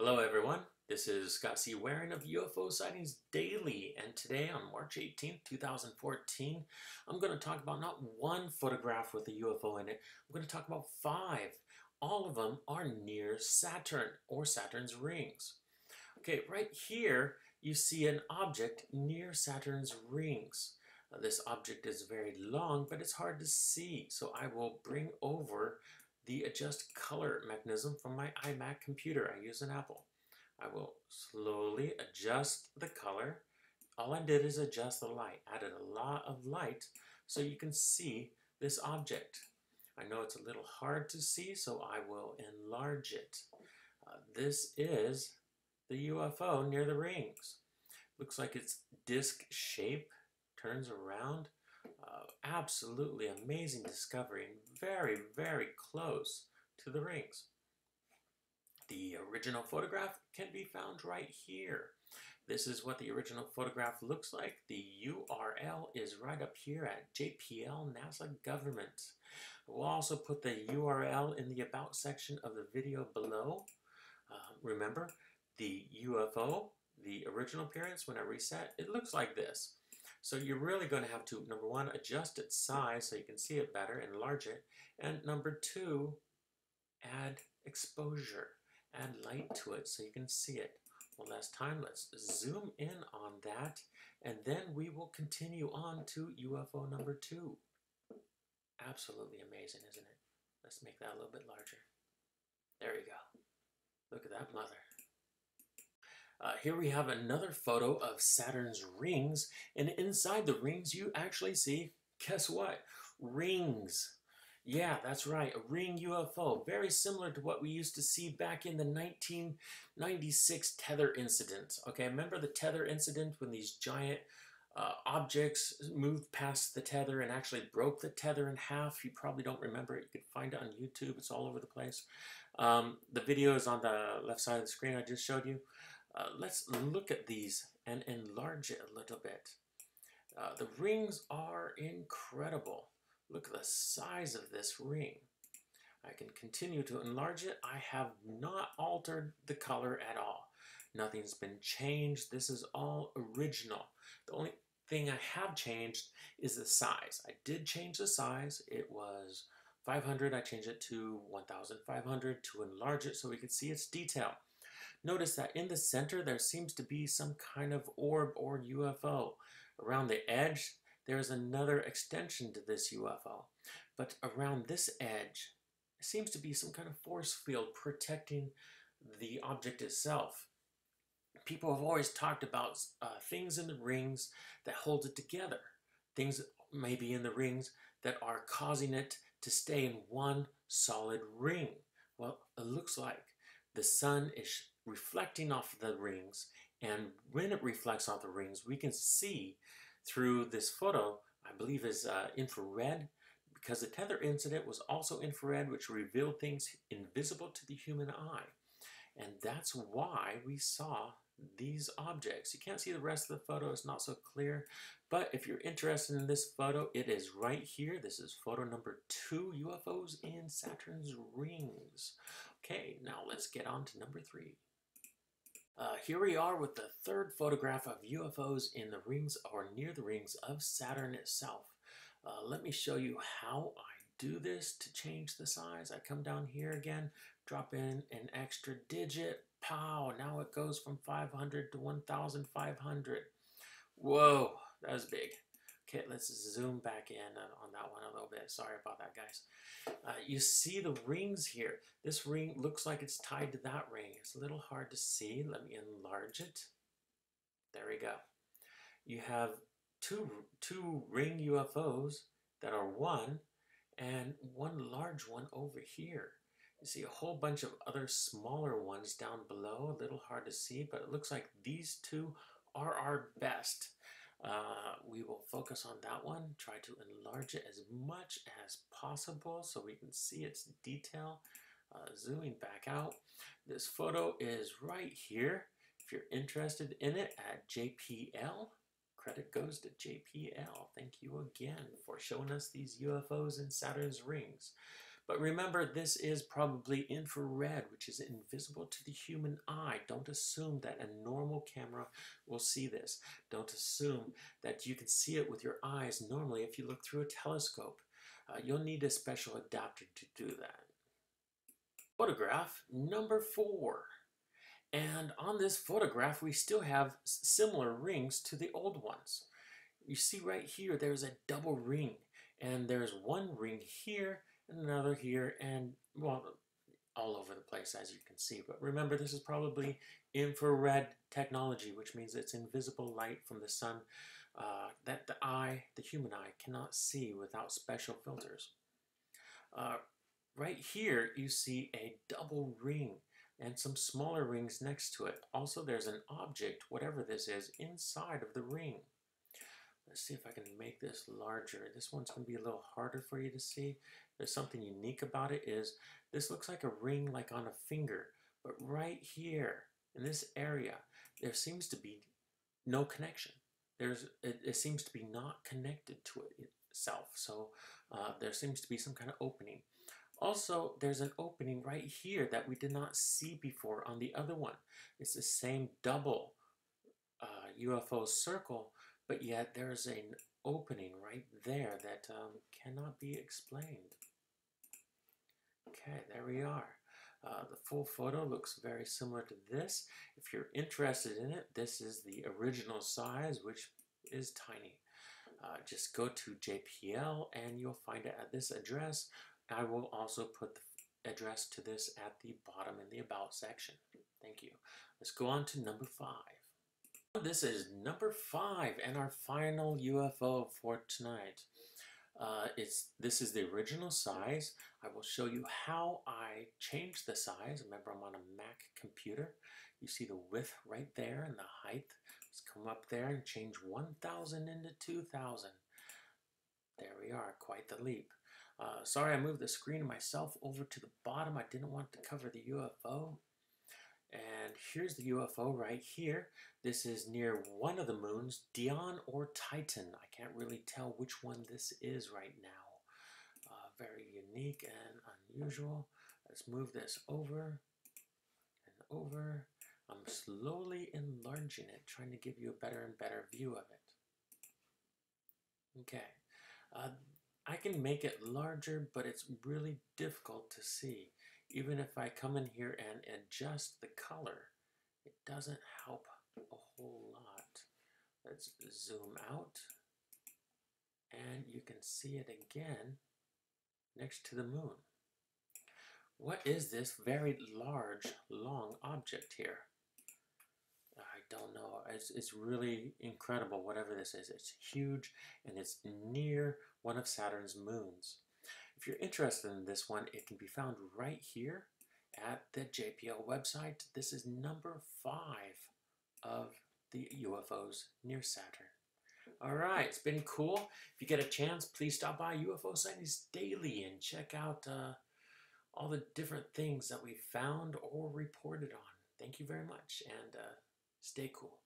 Hello everyone, this is Scott C. Waring of UFO Sightings Daily, and today on March 18th, 2014, I'm going to talk about not one photograph with a UFO in it, I'm going to talk about 5. All of them are near Saturn, or Saturn's rings. Okay, right here you see an object near Saturn's rings. This object is very long, but it's hard to see, so I will bring over the adjust color mechanism from my iMac computer. I use an Apple. I will slowly adjust the color. All I did is adjust the light, added a lot of light so you can see this object. I know it's a little hard to see, so I will enlarge it. This is the UFO near the rings. Looks like it's disc shape, turns around. Absolutely amazing discovery and very, very close to the rings. The original photograph can be found right here. This is what the original photograph looks like. The URL is right up here at JPL NASA Government. We'll also put the URL in the About section of the video below. Remember, the UFO, the original appearance, when I reset, it looks like this. So you're really going to have to, number one, adjust its size so you can see it better, enlarge it, and number two, add exposure, add light to it so you can see it. One last time, let's zoom in on that, and then we will continue on to UFO number 2. Absolutely amazing, isn't it? Let's make that a little bit larger. There you go. Look at that mother. Here we have another photo of Saturn's rings, and inside the rings you actually see, guess what? Rings. Yeah, that's right, a ring UFO, very similar to what we used to see back in the 1996 tether incident. Okay, remember the tether incident when these giant objects moved past the tether and actually broke the tether in half? You probably don't remember it. You can find it on YouTube. It's all over the place. The video is on the left side of the screen I just showed you. Let's look at these and enlarge it a little bit. The rings are incredible. Look at the size of this ring. I can continue to enlarge it. I have not altered the color at all. Nothing's been changed. This is all original. The only thing I have changed is the size. I did change the size. It was 500. I changed it to 1500 to enlarge it so we could see its detail. Notice that in the center there seems to be some kind of orb or UFO. Around the edge there's another extension to this UFO. But around this edge there seems to be some kind of force field protecting the object itself. People have always talked about things in the rings that hold it together. Things maybe in the rings that are causing it to stay in one solid ring. Well, it looks like the sun is reflecting off the rings, and when it reflects off the rings, we can see through this photo, I believe is infrared, because the tether incident was also infrared, which revealed things invisible to the human eye. And that's why we saw these objects. You can't see the rest of the photo, it's not so clear, but if you're interested in this photo, it is right here. This is photo number 2, UFOs in Saturn's rings. Okay, now let's get on to number 3. Here we are with the third photograph of UFOs in the rings or near the rings of Saturn itself. Let me show you how I do this to change the size. I come down here again, drop in an extra digit, pow, now it goes from 500 to 1500. Whoa, that was big. Okay, let's zoom back in on that one a little bit. Sorry about that, guys. You see the rings here. This ring looks like it's tied to that ring. It's a little hard to see. Let me enlarge it. There we go. You have two ring UFOs that are one, and one large one over here. You see a whole bunch of other smaller ones down below. A little hard to see, but it looks like these two are our best. We will focus on that one, try to enlarge it as much as possible so we can see its detail. Zooming back out, this photo is right here. If you're interested in it, at JPL, credit goes to JPL. Thank you again for showing us these UFOs in Saturn's rings. But remember, this is probably infrared, which is invisible to the human eye. Don't assume that a normal camera will see this. Don't assume that you can see it with your eyes normally if you look through a telescope. You'll need a special adapter to do that. Photograph number 4. And on this photograph, we still have similar rings to the old ones. You see right here, there's a double ring. And there's one ring here, and another here, and, well, all over the place, as you can see. But remember, this is probably infrared technology, which means it's invisible light from the sun that the human eye, cannot see without special filters. Right here, you see a double ring and some smaller rings next to it. Also, there's an object, whatever this is, inside of the ring. Let's see if I can make this larger. This one's going to be a little harder for you to see. There's something unique about it is this looks like a ring like on a finger, but right here in this area, there seems to be no connection. It seems to be not connected to it itself. So there seems to be some kind of opening. Also, there's an opening right here that we did not see before on the other one. It's the same double UFO circle, but yet there's an opening right there that cannot be explained. Okay, there we are. The full photo looks very similar to this. If you're interested in it, this is the original size, which is tiny. Just go to JPL and you'll find it at this address. I will also put the address to this at the bottom in the About section. Thank you. Let's go on to number 5. This is number 5 and our final UFO for tonight. This is the original size. I will show you how I changed the size. Remember, I'm on a Mac computer. You see the width right there and the height. Let's come up there and change 1,000 into 2,000. There we are, quite the leap. Sorry, I moved the screen myself over to the bottom. I didn't want to cover the UFO. And here's the UFO right here. This is near one of the moons, Dion or Titan. I can't really tell which one this is right now. Very unique and unusual. Let's move this over and over. I'm slowly enlarging it, trying to give you a better and better view of it. Okay. I can make it larger, but it's really difficult to see. Even if I come in here and adjust the color, it doesn't help a whole lot. Let's zoom out, and you can see it again next to the moon. What is this very large, long object here? I don't know. It's really incredible, whatever this is. It's huge, and it's near one of Saturn's moons. If you're interested in this one, it can be found right here at the JPL website. This is number 5 of the UFOs near Saturn. All right, it's been cool. If you get a chance, please stop by UFO Sightings Daily and check out all the different things that we found or reported on. Thank you very much, and stay cool.